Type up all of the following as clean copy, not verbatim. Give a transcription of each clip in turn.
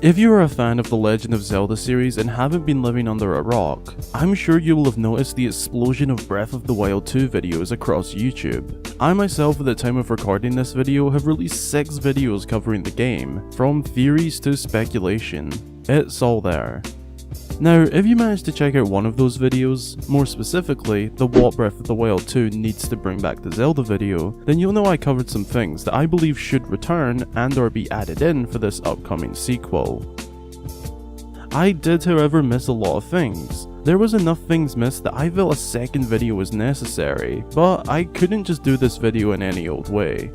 If you are a fan of the Legend of Zelda series and haven't been living under a rock, I'm sure you will have noticed the explosion of Breath of the Wild 2 videos across YouTube. I myself at the time of recording this video have released 6 videos covering the game, from theories to speculation. It's all there. Now, if you managed to check out one of those videos, more specifically, the What Breath of the Wild 2 needs to bring back the Zelda video, then you'll know I covered some things that I believe should return and or be added in for this upcoming sequel. I did however miss a lot of things. There was enough things missed that I felt a second video was necessary, but I couldn't just do this video in any old way.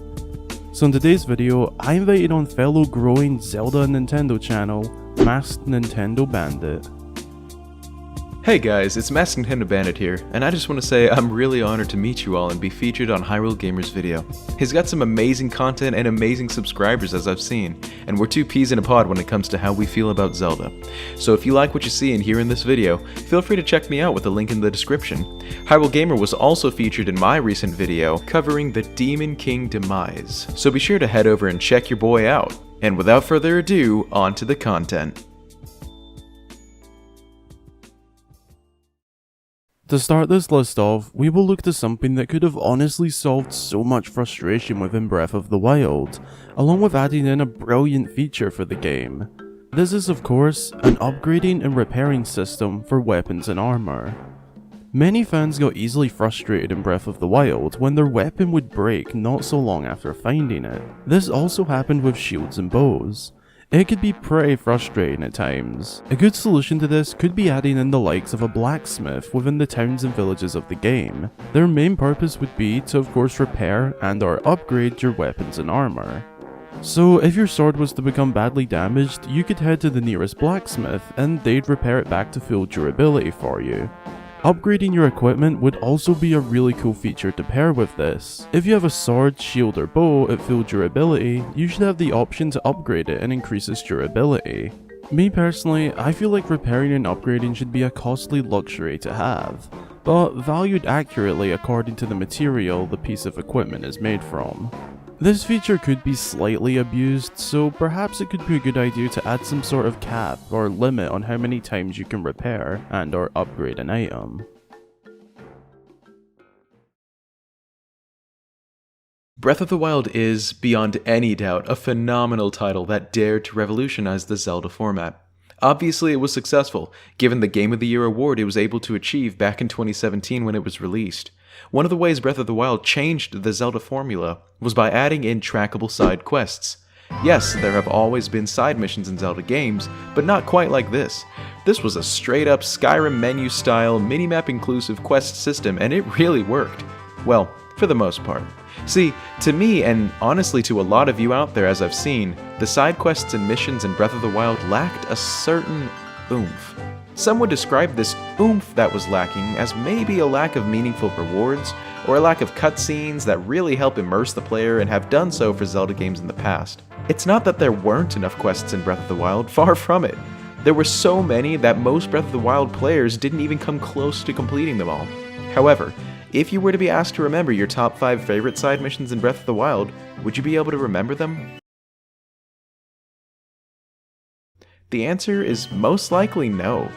So in today's video, I invited on fellow growing Zelda and Nintendo channel, MaskedNintendoBandit. Hey guys, it's MaskedNintendoBandit here, and I just want to say I'm really honored to meet you all and be featured on Hyrule Gamer's video. He's got some amazing content and amazing subscribers as I've seen, and we're two peas in a pod when it comes to how we feel about Zelda. So if you like what you see and hear in this video, feel free to check me out with the link in the description. Hyrule Gamer was also featured in my recent video covering the Demon King demise, so be sure to head over and check your boy out. And without further ado, on to the content. To start this list off, we will look to something that could have honestly solved so much frustration within Breath of the Wild, along with adding in a brilliant feature for the game. This is of course, an upgrading and repairing system for weapons and armor. Many fans got easily frustrated in Breath of the Wild when their weapon would break not so long after finding it. This also happened with shields and bows. It could be pretty frustrating at times. A good solution to this could be adding in the likes of a blacksmith within the towns and villages of the game. Their main purpose would be to of course repair and or upgrade your weapons and armor. So if your sword was to become badly damaged, you could head to the nearest blacksmith and they'd repair it back to full durability for you. Upgrading your equipment would also be a really cool feature to pair with this. If you have a sword, shield or bow at full durability, you should have the option to upgrade it and increase its durability. Me personally, I feel like repairing and upgrading should be a costly luxury to have, but valued accurately according to the material the piece of equipment is made from. This feature could be slightly abused, so perhaps it could be a good idea to add some sort of cap or limit on how many times you can repair and or upgrade an item. Breath of the Wild is, beyond any doubt, a phenomenal title that dared to revolutionize the Zelda format. Obviously it was successful, given the Game of the Year award it was able to achieve back in 2017 when it was released. One of the ways Breath of the Wild changed the Zelda formula was by adding in trackable side quests. Yes, there have always been side missions in Zelda games, but not quite like this. This was a straight up Skyrim menu style, minimap inclusive quest system, and it really worked. Well, for the most part. See, to me, and honestly to a lot of you out there as I've seen, the side quests and missions in Breath of the Wild lacked a certain oomph. Some would describe this oomph that was lacking as maybe a lack of meaningful rewards, or a lack of cutscenes that really help immerse the player and have done so for Zelda games in the past. It's not that there weren't enough quests in Breath of the Wild, far from it. There were so many that most Breath of the Wild players didn't even come close to completing them all. However, if you were to be asked to remember your top 5 favorite side missions in Breath of the Wild, would you be able to remember them? The answer is most likely no.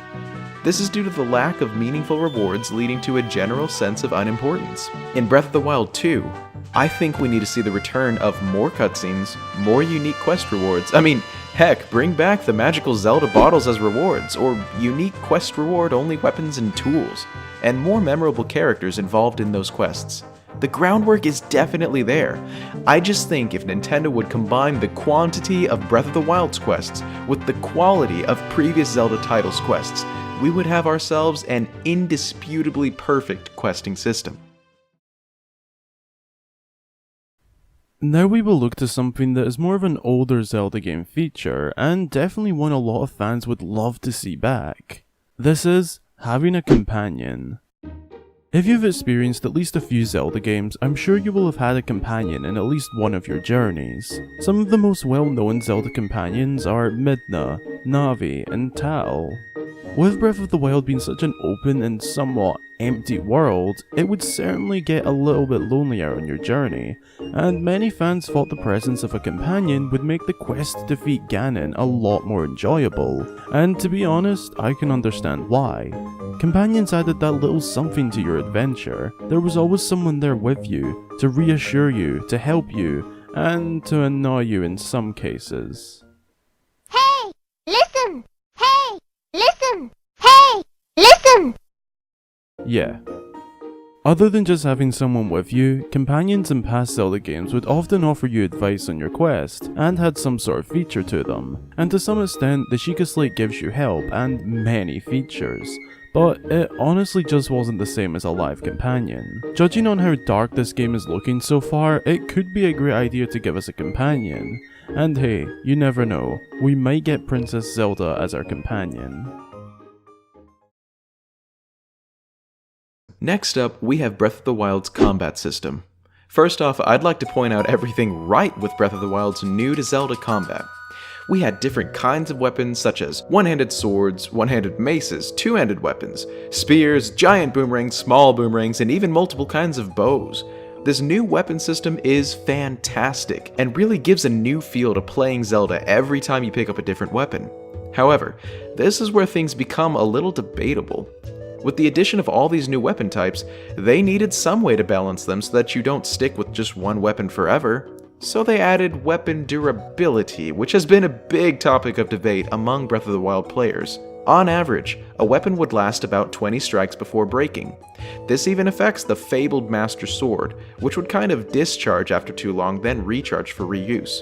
This is due to the lack of meaningful rewards leading to a general sense of unimportance. In Breath of the Wild 2, I think we need to see the return of more cutscenes, more unique quest rewards. I mean, heck, bring back the magical Zelda bottles as rewards, or unique quest reward only weapons and tools, and more memorable characters involved in those quests. The groundwork is definitely there. I just think if Nintendo would combine the quantity of Breath of the Wild's quests with the quality of previous Zelda titles' quests, we would have ourselves an indisputably perfect questing system. Now we will look to something that is more of an older Zelda game feature, and definitely one a lot of fans would love to see back. This is having a companion. If you've experienced at least a few Zelda games, I'm sure you will have had a companion in at least one of your journeys. Some of the most well-known Zelda companions are Midna, Navi, and Tal. With Breath of the Wild being such an open and somewhat empty world, it would certainly get a little bit lonelier on your journey, and many fans thought the presence of a companion would make the quest to defeat Ganon a lot more enjoyable, and to be honest, I can understand why. Companions added that little something to your adventure. There was always someone there with you, to reassure you, to help you, and to annoy you in some cases. Hey! Listen! Hey! Listen! Hey! Listen! Yeah. Other than just having someone with you, companions in past Zelda games would often offer you advice on your quest, and had some sort of feature to them. And to some extent, the Sheikah Slate gives you help and many features. But it honestly just wasn't the same as a live companion. Judging on how dark this game is looking so far, it could be a great idea to give us a companion. And hey, you never know, we might get Princess Zelda as our companion. Next up, we have Breath of the Wild's combat system. First off, I'd like to point out everything right with Breath of the Wild's new to Zelda combat. We had different kinds of weapons such as one-handed swords, one-handed maces, two-handed weapons, spears, giant boomerangs, small boomerangs, and even multiple kinds of bows. This new weapon system is fantastic, and really gives a new feel to playing Zelda every time you pick up a different weapon. However, this is where things become a little debatable. With the addition of all these new weapon types, they needed some way to balance them so that you don't stick with just one weapon forever. So they added weapon durability, which has been a big topic of debate among Breath of the Wild players. On average, a weapon would last about 20 strikes before breaking. This even affects the fabled Master Sword, which would kind of discharge after too long, then recharge for reuse.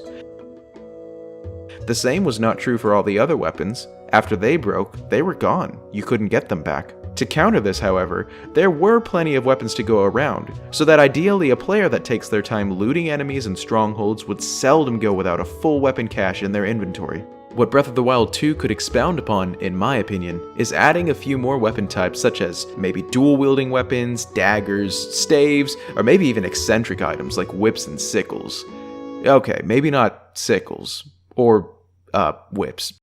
The same was not true for all the other weapons. After they broke, they were gone. You couldn't get them back. To counter this, however, there were plenty of weapons to go around, so that ideally a player that takes their time looting enemies and strongholds would seldom go without a full weapon cache in their inventory. What Breath of the Wild 2 could expound upon, in my opinion, is adding a few more weapon types such as maybe dual-wielding weapons, daggers, staves, or maybe even eccentric items like whips and sickles. Okay, maybe not sickles, or whips.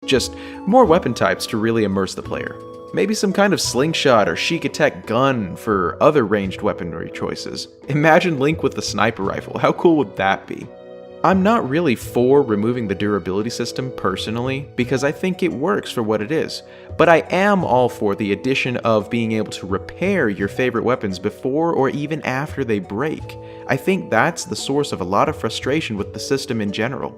Just more weapon types to really immerse the player. Maybe some kind of slingshot or Sheikah Tech gun for other ranged weaponry choices. Imagine Link with the sniper rifle, how cool would that be? I'm not really for removing the durability system personally, because I think it works for what it is, but I am all for the addition of being able to repair your favorite weapons before or even after they break. I think that's the source of a lot of frustration with the system in general.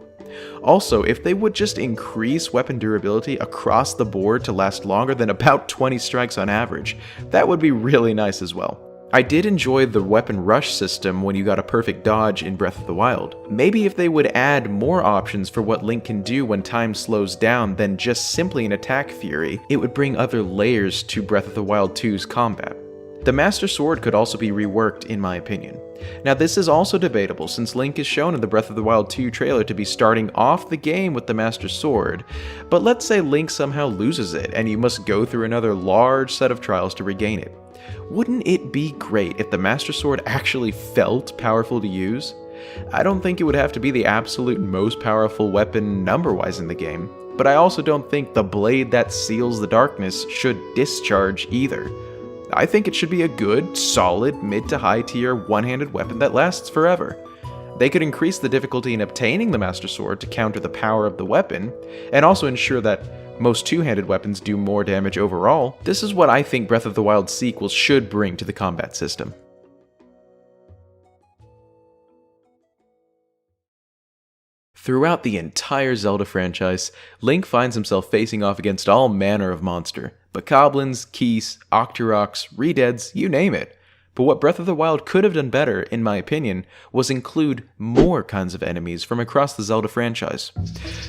Also, if they would just increase weapon durability across the board to last longer than about 20 strikes on average, that would be really nice as well. I did enjoy the weapon rush system when you got a perfect dodge in Breath of the Wild. Maybe if they would add more options for what Link can do when time slows down than just simply an attack fury, it would bring other layers to Breath of the Wild 2's combat. The Master Sword could also be reworked in my opinion. Now this is also debatable since Link is shown in the Breath of the Wild 2 trailer to be starting off the game with the Master Sword, but let's say Link somehow loses it and you must go through another large set of trials to regain it. Wouldn't it be great if the Master Sword actually felt powerful to use? I don't think it would have to be the absolute most powerful weapon number-wise in the game, but I also don't think the blade that seals the darkness should discharge either. I think it should be a good, solid, mid to high tier one-handed weapon that lasts forever. They could increase the difficulty in obtaining the Master Sword to counter the power of the weapon, and also ensure that most two-handed weapons do more damage overall. This is what I think Breath of the Wild sequels should bring to the combat system. Throughout the entire Zelda franchise, Link finds himself facing off against all manner of monster. Bokoblins, Keese, Octoroks, Redeads, you name it. But what Breath of the Wild could have done better, in my opinion, was include more kinds of enemies from across the Zelda franchise.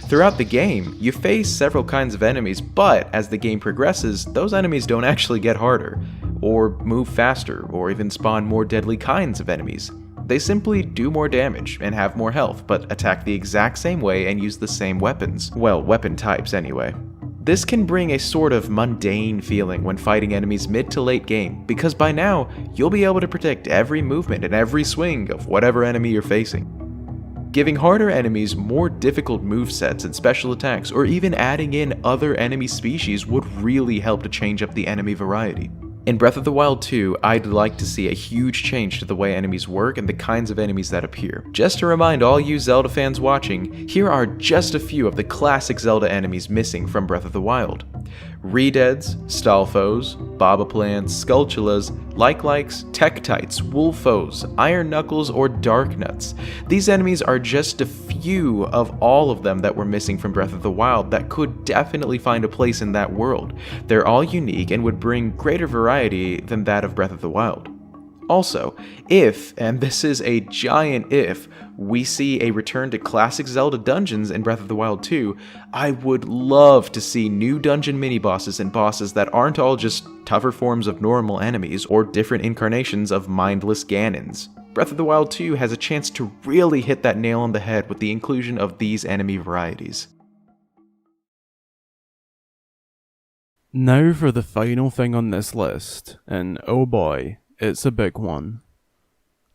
Throughout the game, you face several kinds of enemies, but as the game progresses, those enemies don't actually get harder, or move faster, or even spawn more deadly kinds of enemies. They simply do more damage and have more health, but attack the exact same way and use the same weapons. Well, weapon types anyway. This can bring a sort of mundane feeling when fighting enemies mid to late game, because by now, you'll be able to predict every movement and every swing of whatever enemy you're facing. Giving harder enemies more difficult movesets and special attacks, or even adding in other enemy species would really help to change up the enemy variety. In Breath of the Wild 2, I'd like to see a huge change to the way enemies work and the kinds of enemies that appear. Just to remind all you Zelda fans watching, here are just a few of the classic Zelda enemies missing from Breath of the Wild. Redeads, Stalfos, Bobaplans, Skulltulas, Like-Likes, Tektites, Wolfos, Iron Knuckles, or Darknuts. These enemies are just a few of all of them that were missing from Breath of the Wild that could definitely find a place in that world. They're all unique and would bring greater variety than that of Breath of the Wild. Also, if, and this is a giant if, we see a return to classic Zelda dungeons in Breath of the Wild 2, I would love to see new dungeon mini-bosses and bosses that aren't all just tougher forms of normal enemies or different incarnations of mindless Ganons. Breath of the Wild 2 has a chance to really hit that nail on the head with the inclusion of these enemy varieties. Now for the final thing on this list, and oh boy, it's a big one.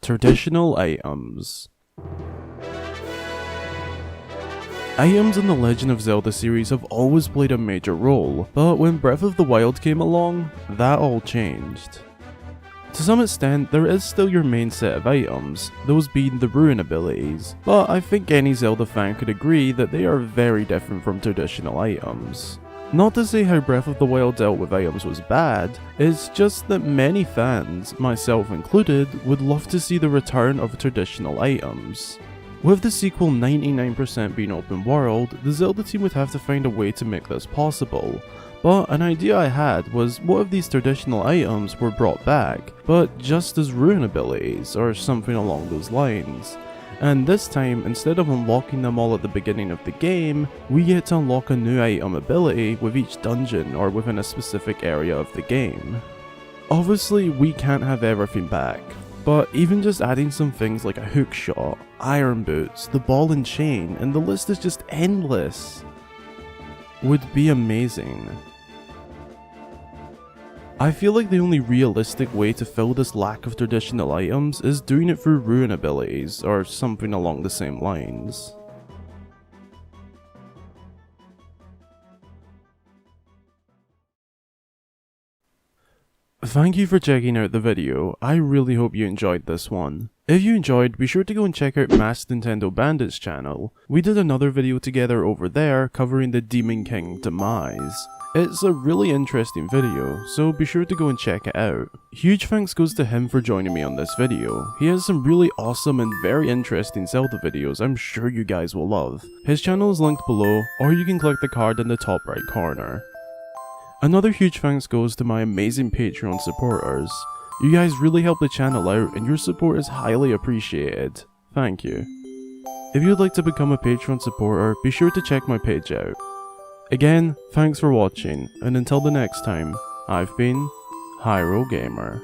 Traditional items. Items in the Legend of Zelda series have always played a major role, but when Breath of the Wild came along, that all changed. To some extent, there is still your main set of items, those being the Ruin abilities, but I think any Zelda fan could agree that they are very different from traditional items. Not to say how Breath of the Wild dealt with items was bad, it's just that many fans, myself included, would love to see the return of traditional items. With the sequel 99% being open world, the Zelda team would have to find a way to make this possible. But an idea I had was, what if these traditional items were brought back, but just as Ruin abilities, or something along those lines. And this time, instead of unlocking them all at the beginning of the game, we get to unlock a new item ability with each dungeon or within a specific area of the game. Obviously, we can't have everything back, but even just adding some things like a hook shot, iron boots, the ball and chain, and the list is just endless, would be amazing. I feel like the only realistic way to fill this lack of traditional items is doing it through Ruin abilities, or something along the same lines. Thank you for checking out the video, I really hope you enjoyed this one. If you enjoyed, be sure to go and check out MaskedNintendoBandit's channel. We did another video together over there covering the Demon King demise. It's a really interesting video, so be sure to go and check it out. Huge thanks goes to him for joining me on this video. He has some really awesome and very interesting Zelda videos I'm sure you guys will love. His channel is linked below, or you can click the card in the top right corner. Another huge thanks goes to my amazing Patreon supporters. You guys really help the channel out and your support is highly appreciated. Thank you. If you'd like to become a Patreon supporter, be sure to check my page out. Again, thanks for watching, and until the next time, I've been Hyrule Gamer.